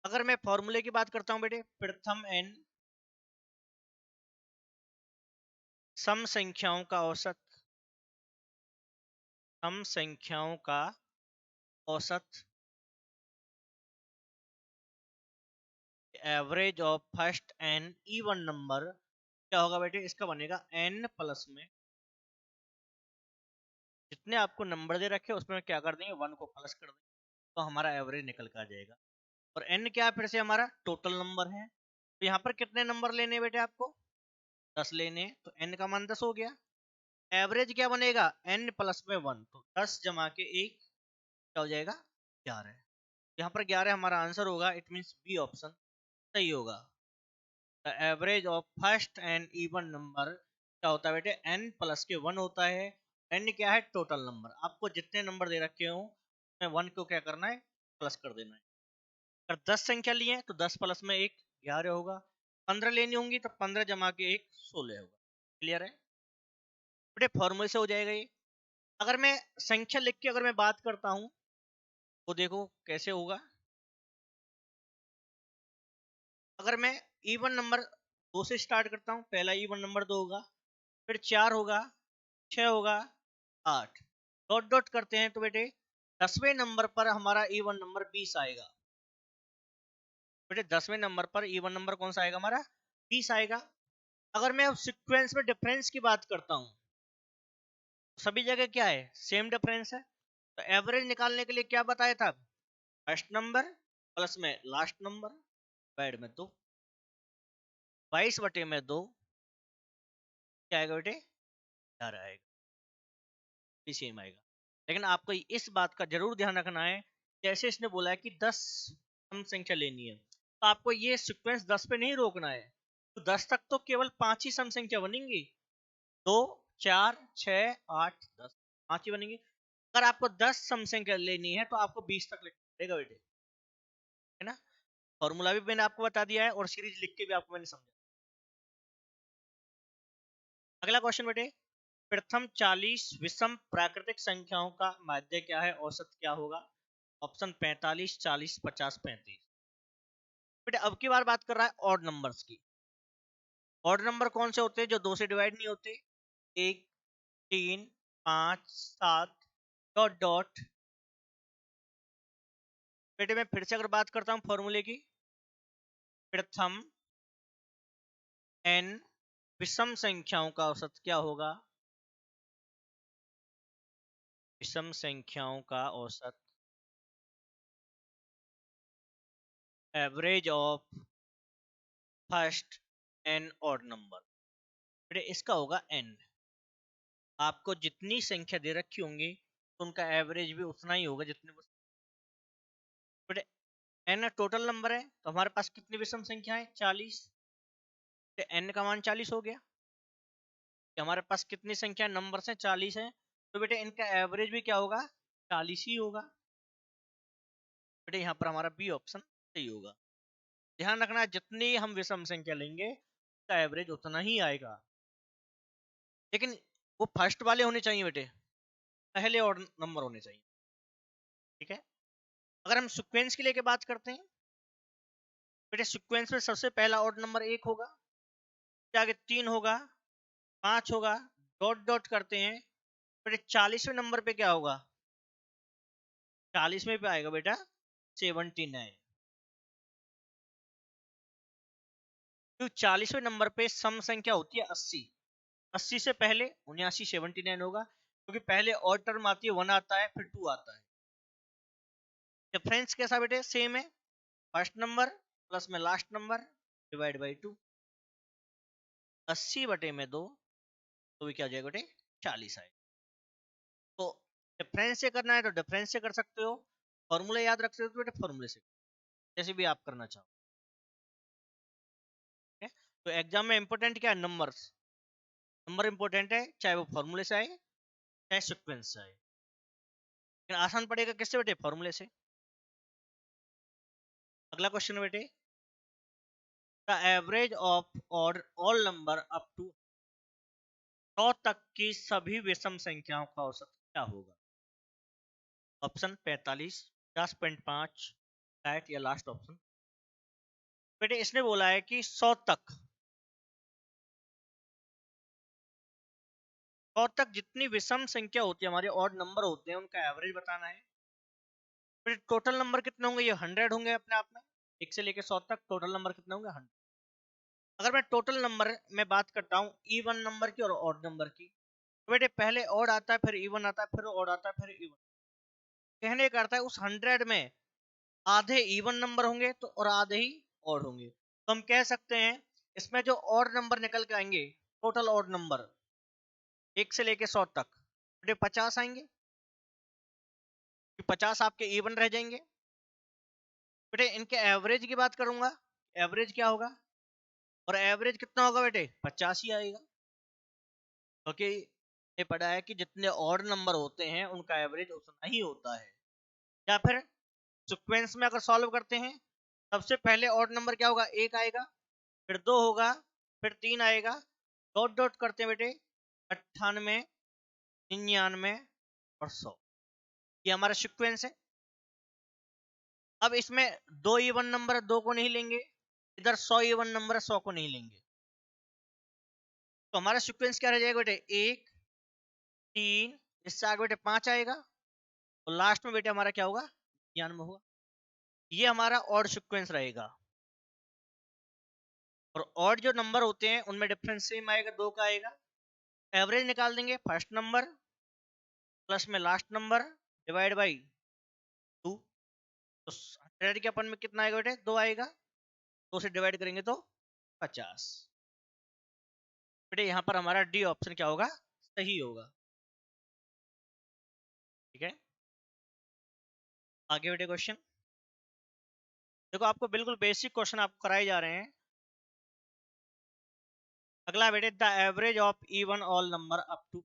अगर मैं फॉर्मूले की बात करता हूं बेटे, प्रथम n सम संख्याओं का औसत, सम संख्याओं का औसत average of first n even number क्या होगा बेटे? इसका बनेगा n प्लस में जितने आपको नंबर दे रखे उसमें क्या कर देंगे, 1 को प्लस कर देंगे, तो हमारा एवरेज निकल कर आ जाएगा। और n क्या फिर से हमारा टोटल नंबर है। तो यहाँ पर कितने नंबर लेने हैं बेटे आपको? 10 लेने हैं, तो n का मान 10 हो गया। एवरेज क्या बनेगा? n प्लस में 1, तो 10 जमा के 1 क्या हो जाएगा? 11। यहाँ पर 11 हमारा आंसर होगा। इट मीन्स बी ऑप्शन सही होगा। The average of first and even number क्या होता है बेटे? n प्लस के 1 होता है। n क्या है? Total number. आपको जितने नंबर दे रखे हो उसमें 1 को क्या करना है? प्लस कर देना है। अगर 10 संख्या लिए हैं तो 10 प्लस में 1 11 होगा। 15 लेनी होंगी तो 15 जमा के 1 16 होगा। क्लियर है बेटे? फॉर्मूले से हो जाएगा ये। अगर मैं संख्या लिख के अगर मैं बात करता हूं तो देखो कैसे होगा। अगर मैं इवन नंबर 2 से स्टार्ट करता हूं, पहला इवन नंबर 2 होगा, फिर 4 होगा, 6 होगा, 8 डॉट डॉट करते हैं तो बेटे 10वें नंबर पर हमारा इवन नंबर 20 आएगा। बेटे 10वें नंबर पर इवन नंबर कौन सा आएगा? हमारा 20 आएगा। अगर मैं सीक्वेंस में डिफरेंस की बात करता हूं, सभी जगह क्या है? सेम डिफरेंस है। तो एवरेज निकालने के लिए क्या बताया था? फर्स्ट नंबर प्लस में लास्ट नंबर डिवाइड में 2, 22/2 क्या आएगा बेटे? 11 आएगा। सेम आएगा। लेकिन आपको इस बात का जरूर ध्यान रखना है, जैसे इसने बोला है कि 10 सम संख्या लेनी है, तो आपको ये सीक्वेंस 10 पे नहीं रोकना है। तो 10 तक तो केवल 5 ही सम संख्या बनेंगी। 2, 4, 6, 8, 10 5 ही बनेंगी। अगर आपको 10 सम संख्या लेनी है तो आपको 20 तक लिखना पड़ेगा बेटे, है ना। फॉर्मूला भी मैंने आपको बता दिया है और सीरीज लिख के भी आपको मैंने समझा। अगला क्वेश्चन बेटे, प्रथम 40 विषम प्राकृतिक संख्याओं का माध्य क्या है, औसत क्या होगा? ऑप्शन 45, 40, 50, 35। बेटे अब की बार बात कर रहा है ऑड नंबर्स की। ऑड नंबर कौन से होते हैं? जो 2 से डिवाइड नहीं होते। 1, 3, 5, 7 डॉट डॉट। बेटे मैं फिर से अगर बात करता हूँ फॉर्मूले की, प्रथम n विषम संख्याओं का औसत क्या होगा? विषम संख्याओं का औसत average of first n odd number. बेटे इसका होगा n। आपको जितनी संख्या दे रखी होंगी तो उनका एवरेज भी उतना ही होगा जितने। बेटे n टोटल नंबर है, तो हमारे पास कितनी विषम संख्या है? 40। तो n का मान 40 हो गया कि हमारे पास कितनी संख्या नंबर है? 40 है। तो बेटे इनका एवरेज भी क्या होगा? 40 ही होगा। बेटे यहाँ पर हमारा बी ऑप्शन सही होगा। ध्यान रखना जितनी हम विषम संख्या लेंगे उसका एवरेज उतना ही आएगा, लेकिन वो फर्स्ट वाले होने चाहिए बेटे, पहले और नंबर होने चाहिए। ठीक है। अगर हम सीक्वेंस की लेके बात करते हैं, बेटे सीक्वेंस में सबसे पहला ऑड नंबर 1 होगा, फिर आगे 3 होगा, 5 होगा, डॉट डॉट करते हैं। बेटे 40वें नंबर पे क्या होगा? 40वें पे आएगा बेटा 79। तो 40वें नंबर पे सम संख्या होती है 80। 80 से पहले 79 79 होगा। क्योंकि पहले ऑड टर्म आती है, 1 आता है फिर 2 आता है। डिफरेंस कैसा बेटे, सेम है, फर्स्ट नंबर प्लस में लास्ट नंबर डिवाइड बाई 2, 80/2, तो ये क्या हो जाएगा बेटे, 40 आएगा। तो डिफरेंस से करना है तो डिफरेंस से कर सकते हो, फॉर्मूला याद रख सकते हो बेटे फॉर्मूले से, जैसे भी आप करना चाहो। तो एग्जाम में इंपॉर्टेंट क्या है, नंबर्स, नंबर इंपॉर्टेंट है, चाहे वो फॉर्मूले से आए चाहे सीक्वेंस से आए, लेकिन आसान पड़ेगा किससे बेटे, फॉर्मूले से। अगला क्वेश्चन बेटे, the average of all number up to 100 तक की सभी विषम संख्याओं का औसत क्या होगा? ऑप्शन 45, 10.5, 60 या लास्ट ऑप्शन। बेटे इसने बोला है कि 100 तक, 100 तक जितनी विषम संख्या होती है, हमारे ऑड नंबर होते हैं, उनका एवरेज बताना है। फिर टोटल नंबर कितने होंगे, ये 100 होंगे अपने आप में, 1 से लेके 100 तक टोटल नंबर कितने होंगे, 100। अगर मैं टोटल नंबर में बात करता हूँ इवन नंबर की और ऑड नंबर की, तो बेटे पहले ऑड आता है फिर इवन आता है फिर ऑड आता है फिर इवन। कहने का अर्थ है उस 100 में आधे इवन नंबर होंगे तो और आधे ही ऑड होंगे। तो हम कह सकते हैं इसमें जो ऑड नंबर निकल के आएंगे, टोटल ऑड नंबर 1 से लेके 100 तक, बेटे 50 आएंगे, 50 आपके इवन रह जाएंगे। बेटे इनके एवरेज की बात करूंगा, एवरेज क्या होगा, और एवरेज कितना होगा बेटे, 50 ही आएगा, क्योंकि ये पढ़ा है कि जितने ऑड नंबर होते हैं उनका एवरेज उतना ही होता है। या फिर सीक्वेंस में अगर सॉल्व करते हैं, सबसे पहले ऑड नंबर क्या होगा, 1 आएगा, फिर 2 होगा, फिर 3 आएगा, डॉट डॉट करते हैं बेटे, 98, 99 और 100, ये हमारा सीक्वेंस है। अब इसमें 2 इवन नंबर 2 को नहीं लेंगे, इधर 100 इवन नंबर 100 को नहीं लेंगे, तो हमारा सीक्वेंस क्या रह जाएगा बेटे, 1, 3, इससे आगे बेटे 5 आएगा, और लास्ट में बेटे हमारा क्या होगा, 99 होगा। ये हमारा ऑड सीक्वेंस रहेगा। और ऑड जो नंबर होते हैं उनमें डिफरेंस सेम आएगा, 2 का आएगा। एवरेज निकाल देंगे, फर्स्ट नंबर प्लस में लास्ट नंबर डिवाइड बाई 2, तो 100 के अपन में कितना आएगा बेटे, 2 आएगा, 2 से डिवाइड करेंगे तो 50। बेटे यहाँ पर हमारा डी ऑप्शन क्या होगा, सही होगा। ठीक है, आगे बेटे क्वेश्चन देखो, आपको बिल्कुल बेसिक क्वेश्चन आपको कराए जा रहे हैं। अगला बेटे, the average of even all number up to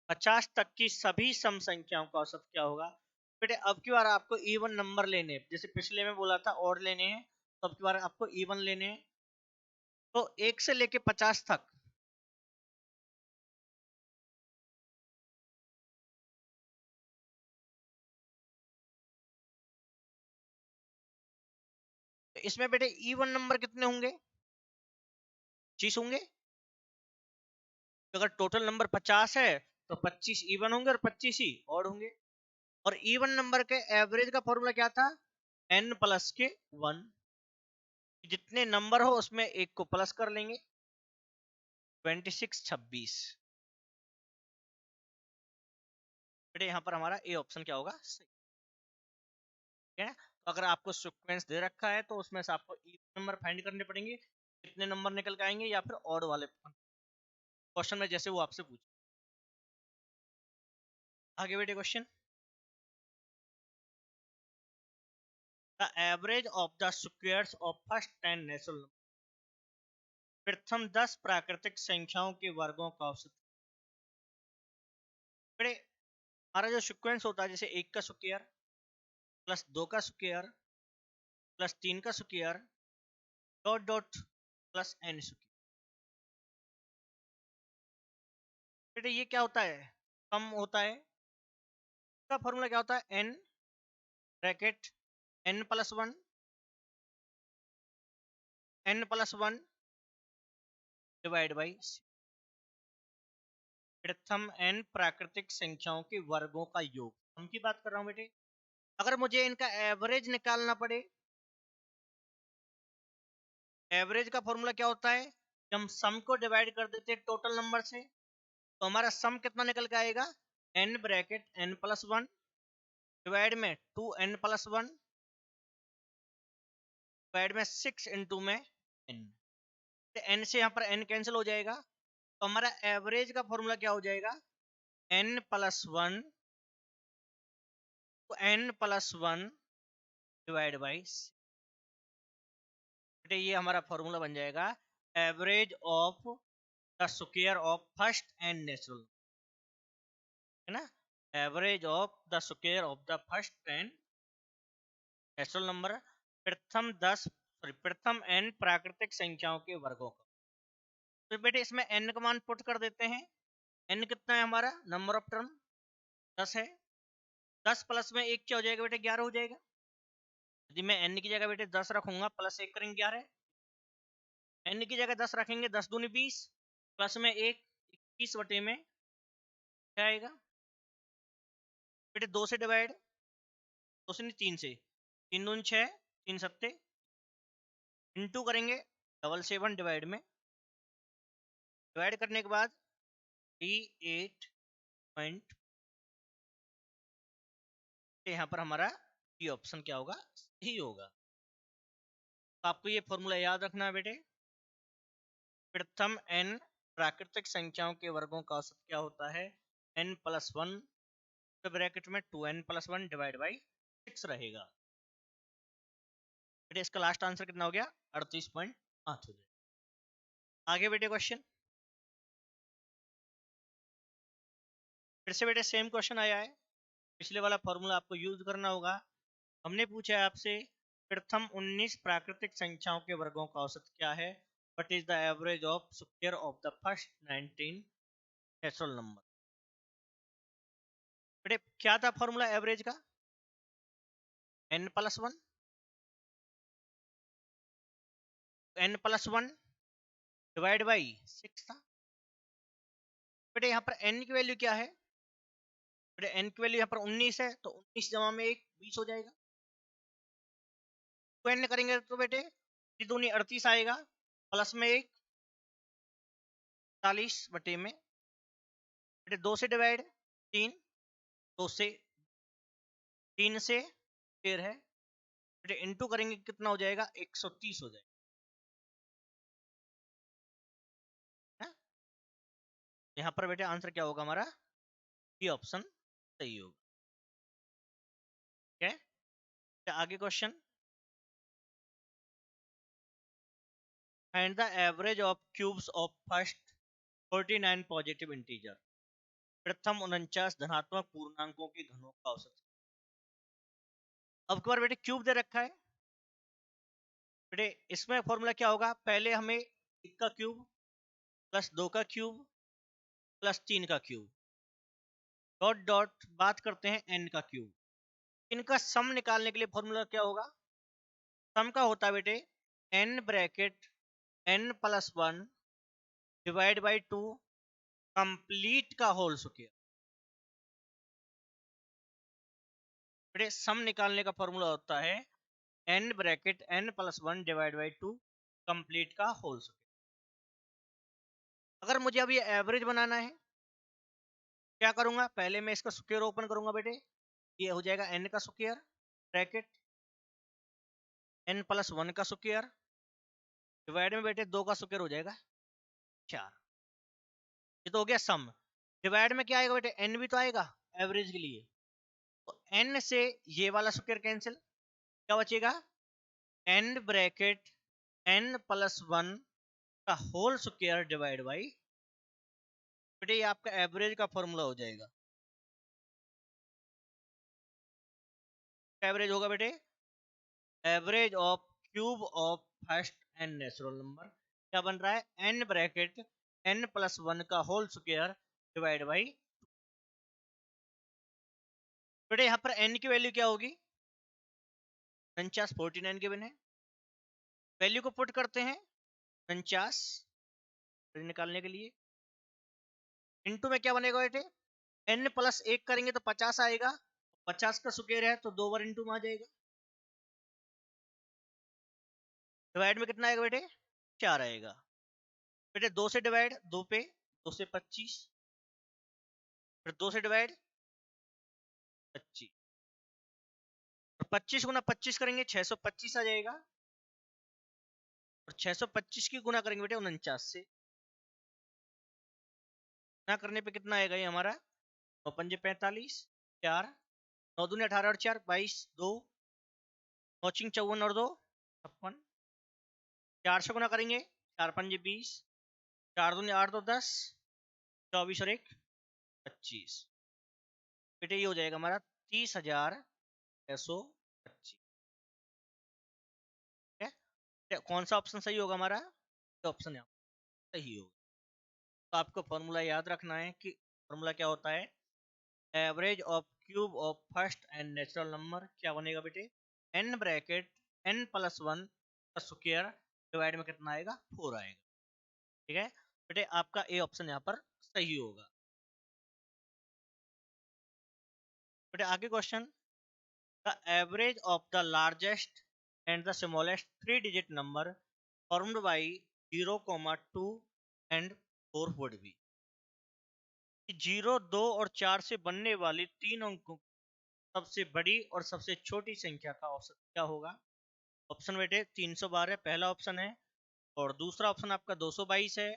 50 तक की सभी सम संख्याओं का औसत क्या होगा? बेटे अब की बार आपको इवन नंबर लेने, जैसे पिछले में बोला था ऑड लेने हैं, तो अब की बार आपको इवन लेने हैं। तो 1 से लेके 50 तक, तो इसमें बेटे इवन नंबर कितने होंगे, 25 होंगे। तो अगर टोटल नंबर 50 है तो 25 इवन होंगे और 25 ही ऑड होंगे। और इवन नंबर के एवरेज का फॉर्मूला क्या था, n प्लस के 1, जितने नंबर हो उसमें एक को प्लस कर लेंगे, 26, 26। बेटे यहाँ पर हमारा ए ऑप्शन क्या होगा, सही। ठीक है, तो अगर आपको सीक्वेंस दे रखा है तो उसमें से आपको इवन नंबर फाइंड करने पड़ेंगे, कितने नंबर निकल के आएंगे, या फिर ऑड वाले क्वेश्चन में जैसे वो आपसे पूछे। आगे बेटे question, the average of the squares of first 10 natural number, प्रथम 10 प्राकृतिक संख्याओं के वर्गों का औसत। बेटे हमारा जो सीक्वेंस होता है, जैसे 1 का स्क्वायर प्लस 2 का स्क्वायर प्लस 3 का square dot dot plus n square. बेटे ये क्या होता है, कम होता है, इसका फॉर्मूला क्या होता है, n bracket n plus 1, n plus 1 divide by प्रथम n प्राकृतिक संख्याओं के वर्गों का योग। हम की बात कर रहा हूं बेटे, अगर मुझे इनका एवरेज निकालना पड़े, एवरेज का फॉर्मूला क्या होता है कि हम सम को डिवाइड कर देते हैं टोटल नंबर से, तो हमारा सम कितना निकल के आएगा, n bracket n plus one divide में 2n प्लस वन डिवाइड में 6 इंटू में n। तो n से यहाँ पर n कैंसिल हो जाएगा, तो हमारा एवरेज का फॉर्मूला क्या हो जाएगा, n प्लस वन तो n plus one divide by, ये हमारा फॉर्मूला बन जाएगा average of the square of first and natural, है ना, average of the square of the first and natural number, प्रथम n प्राकृतिक संख्याओं के वर्गों का। तो बेटे इसमें n का मान पुट कर देते हैं, n कितना है हमारा, नंबर ऑफ टर्म 10 है, 10 प्लस में 1 क्या हो जाएगा बेटे, 11 हो जाएगा। यदि मैं n की जगह बेटे 10 रखूंगा, प्लस 1 करेंगे 11, n की जगह 10 रखेंगे, 10 दूनी 20, प्लस में 1 21 बटे में क्या आएगा बेटे, 2 से डिवाइड, 2 से नहीं 3 से, 3 दूनी 6, 3 सत्ते, इंटू करेंगे 777 डिवाइड में, डिवाइड करने के बाद 38 यहाँ पर हमारा ये ऑप्शन क्या होगा, सही होगा। तो आपको ये फॉर्मूला याद रखना है बेटे, प्रथम n प्राकृतिक संख्याओं के वर्गों का औसत क्या होता है, n प्लस वन ब्रैकेट में 2n plus one divide by 6 रहेगा। बेटे इसका लास्ट आंसर कितना हो गया, 38.5 हो जाएगा। आगे बेटे क्वेश्चन, फिर से बेटे सेम क्वेश्चन आया है, पिछले वाला फॉर्मूला आपको यूज करना होगा। हमने पूछा है आपसे प्रथम 19 प्राकृतिक संख्याओं के वर्गों का औसत क्या है, what is the average of square of the first 19 natural number. बेटे क्या था फॉर्मूला एवरेज का, n plus one, n plus one divide by 6 था। बेटे यहाँ पर n की वैल्यू क्या है, बेटे n की वैल्यू यहाँ पर 19 है, तो 19 जमा में 1 20 हो जाएगा। तो n करेंगे तो बेटे दूनी 38 आएगा, प्लस में 1 40 बटे में, बेटे 2 से डिवाइड 3, 2 से 3 से 13 है, बेटे इंटू करेंगे कितना हो जाएगा, 130 हो जाएगा, है? यहाँ पर बेटे आंसर क्या होगा हमारा, ये ऑप्शन सही होगा। ठीक है, आगे question, find the average of cubes of first 49 positive integer, प्रथम 49 धनात्मक पूर्णांकों के घनों का औसत। अब की बार बेटे क्यूब दे रखा है, बेटे इसमें फॉर्मूला क्या होगा, पहले हमें 1 का क्यूब प्लस 2 का क्यूब प्लस 3 का क्यूब डॉट डॉट बात करते हैं n का क्यूब, इनका सम निकालने के लिए फॉर्मूला क्या होगा, सम का होता है बेटे n bracket n plus one divide by 2 complete का होल स्क्वायर। बेटे सम निकालने का फॉर्मूला होता है n bracket n plus one divide by 2 complete का होल स्क्वायर। अगर मुझे अब ये एवरेज बनाना है, क्या करूंगा, पहले मैं इसका स्क्वायर ओपन करूंगा बेटे, ये हो जाएगा n का square bracket n plus one का स्क्वायर डिवाइड में बेटे 2 का स्क्वायर हो जाएगा 4। ये तो हो गया सम। डिवाइड में क्या आएगा बेटे, n भी तो आएगा एवरेज के लिए, तो n से ये वाला स्क्वायर कैंसिल, क्या बचेगा, n bracket n plus one का होल स्क्वायर डिवाइड बाई, बेटे ये आपका एवरेज का फॉर्मूला हो जाएगा। एवरेज होगा बेटे average of cube of first and natural number, क्या बन रहा है, n bracket n plus one का होल स्क्वायर डिवाइड बाई, बेटे यहाँ पर n की वैल्यू क्या होगी, 49 49 गिवन है, वैल्यू को पुट करते हैं 49 निकालने के लिए, इनटू में क्या बनेगा बेटे, n प्लस 1 करेंगे तो 50 आएगा, 50 का स्क्वायर है तो 2 बार इंटू में आ जाएगा, डिवाइड में कितना आएगा बेटे 4 आएगा, बेटे 2 से डिवाइड 2 पे 2 से 25 फिर 2 से डिवाइड 25, और 25 गुना 25 करेंगे 625 आ जाएगा, और 625 की गुना करेंगे बेटे 49 से, गुना करने पे कितना आएगा ये हमारा, 9 पंजे 45, 4, 9 दूनी 18 और 4 22, 2 9 चिंग 54 और 2 56, 4 से गुना करेंगे 4 पंजे 20, 4 दूनी 8 2 10, 24 और 1 25, बेटे ये हो जाएगा हमारा 30,625। कौन सा ऑप्शन सही होगा हमारा, ऑप्शन यहाँ सही होगा। तो आपको फॉर्मूला याद रखना है कि फॉर्मूला क्या होता है, average of cube of first and natural number क्या बनेगा बेटे, n ब्रैकेट n प्लस 1 का स्क्वायर डिवाइड में कितना आएगा 4 आएगा। ठीक है बेटे, आपका ए ऑप्शन यहाँ पर सही होगा। बेटे आगे question, the average of the largest and the smallest 3 digit number formed by 0,2 and 4 would be. 0 2 और 4 से बनने वाली तीन अंकों सबसे बड़ी और सबसे छोटी संख्या का औसत क्या होगा। ऑप्शन बेटे 312 पहला ऑप्शन है, और दूसरा ऑप्शन आपका 222 है,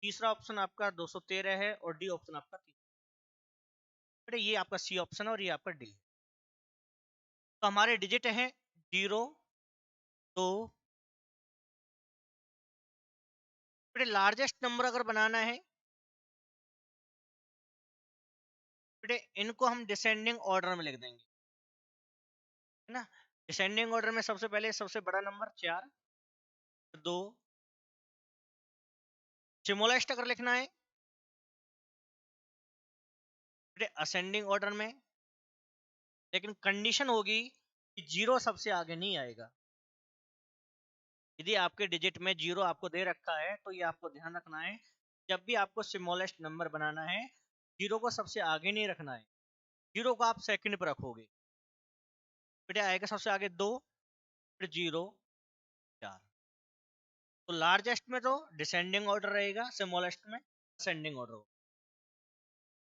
तीसरा ऑप्शन आपका 213 है, और डी ऑप्शन आपका 3। बेटे ये आपका सी ऑप्शन है और ये आपका डी। तो हमारे डिजिट हैं 0 2। बेटे लार्जेस्ट नंबर अगर बनाना है बेटे, इनको हम डिसेंडिंग ऑर्डर में लिख देंगे, है ना। डिसेंडिंग ऑर्डर में सबसे पहले सबसे बड़ा नंबर 4 2, स्मॉलेस्ट अगर लिखना है बेटे असेंडिंग ऑर्डर में, लेकिन कंडीशन होगी कि 0 सबसे आगे नहीं आएगा। यदि आपके डिजिट में 0 आपको दे रखा है तो ये आपको ध्यान रखना है, जब भी आपको स्मॉलेस्ट नंबर बनाना है 0 को सबसे आगे नहीं रखना है, 0 को आप सेकंड पर रखोगे। बेटे आएगा सबसे आगे 2, फिर 0 4। तो लार्जेस्ट में तो डिसेंडिंग ऑर्डर रहेगा, स्मॉलेस्ट में असेंडिंग ऑर्डर।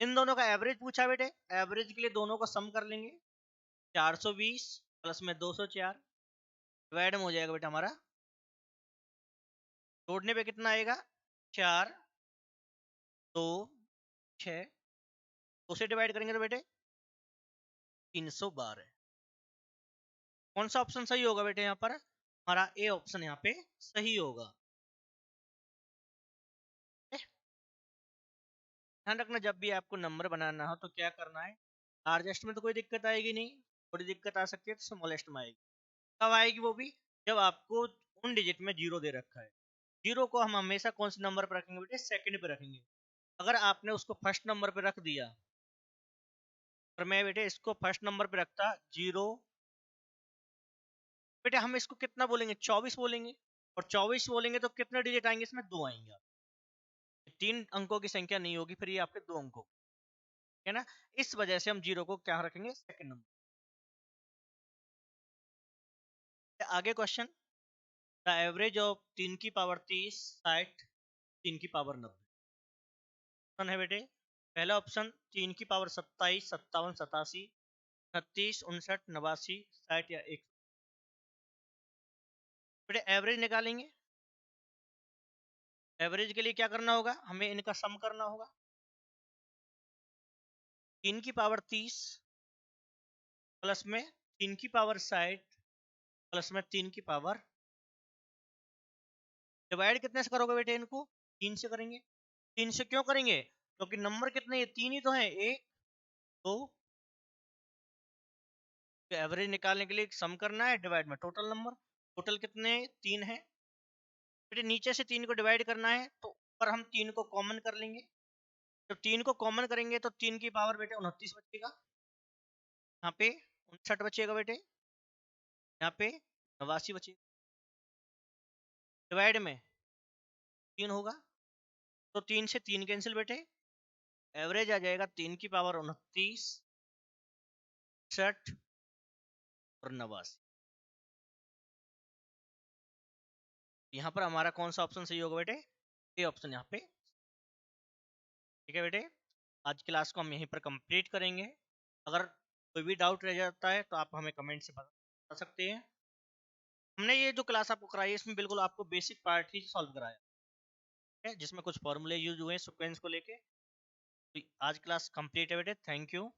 इन दोनों का एवरेज पूछा बेटे, एवरेज के लिए दोनों को सम कर लेंगे, 420 प्लस में 204 डिवाइड में हो जाएगा बेटा हमारा, जोड़ने पे कितना आएगा 4 2 6, 2 से डिवाइड करेंगे तो बेटे 312। कौन सा ऑप्शन सही होगा बेटे, यहाँ पर हमारा ए ऑप्शन यहाँ पे सही होगा। ध्यान रखना जब भी आपको नंबर बनाना हो तो क्या करना है, लार्जेस्ट में तो कोई दिक्कत आएगी नहीं, थोड़ी दिक्कत आ सकती है तो स्मॉलेस्ट में आएगी। कब आएगी वो भी, जब आपको उन डिजिट में 0 दे रखा है। 0 को हम हमेशा कौन से नंबर पर रखेंगे बेटे, सेकंड पे रखेंगे। अगर आपने उसको फर्स्ट नंबर पे रख दिया, और मैं बेटे इसको फर्स्ट नंबर पे रखता 0, बेटे हम इसको कितना बोलेंगे 24 बोलेंगे, और 24 बोलेंगे तो कितने डिजिट आएंगे इसमें, 2 आएंगे। 3 अंकों की संख्या नहीं होगी, फिर ये आपके 2 अंकों, है ना। इस वजह से हम 0 को क्या रखेंगे, सेकंड नंबर। आगे क्वेश्चन, द एवरेज ऑफ 3 की पावर 30 60 3 की पावर 90 है बेटे। पहला ऑप्शन 3 की पावर 27 57 87 36 59 89 60 या 1। बेटे एवरेज निकालेंगे, एवरेज के लिए क्या करना होगा, हमें इनका सम करना होगा। 3 की पावर 30 प्लस में 3 की पावर 60 प्लस में 3 की पावर, डिवाइड कितने से करोगे बेटे इनको, 3 से करेंगे। 3 से क्यों करेंगे, क्योंकि नंबर कितने हैं, 3 ही तो है, 1 2। तो एवरेज निकालने के लिए सम करना है, डिवाइड में टोटल नंबर, टोटल कितने 3 है बेटे। नीचे से 3 को डिवाइड करना है तो ऊपर हम 3 को कॉमन कर लेंगे, जब 3 को कॉमन करेंगे तो 3 की पावर बेटे 29 बचेगा, यहाँ पे 59 बचेगा बेटे, यहाँ पे 89 बचेगा, डिवाइड में 3 होगा, तो 3 से 3 कैंसिल बेटे, एवरेज आ जाएगा 3 की पावर 29 60 और 89। यहाँ पर हमारा कौन सा ऑप्शन सही होगा बेटे, ये ऑप्शन यहाँ पे, ठीक है बेटे। आज क्लास को हम यहीं पर कंप्लीट करेंगे। अगर कोई भी डाउट रह जाता है तो आप हमें कमेंट से बता सकते हैं। हमने ये जो क्लास आपको कराई है इसमें बिल्कुल आपको बेसिक पार्ट ही सॉल्व कराया है, जिसमें कुछ फॉर्मूले यूज हुए हैं सीक्वेंस को लेके। तो आज क्लास कंप्लीट है बेटे, थैंक यू।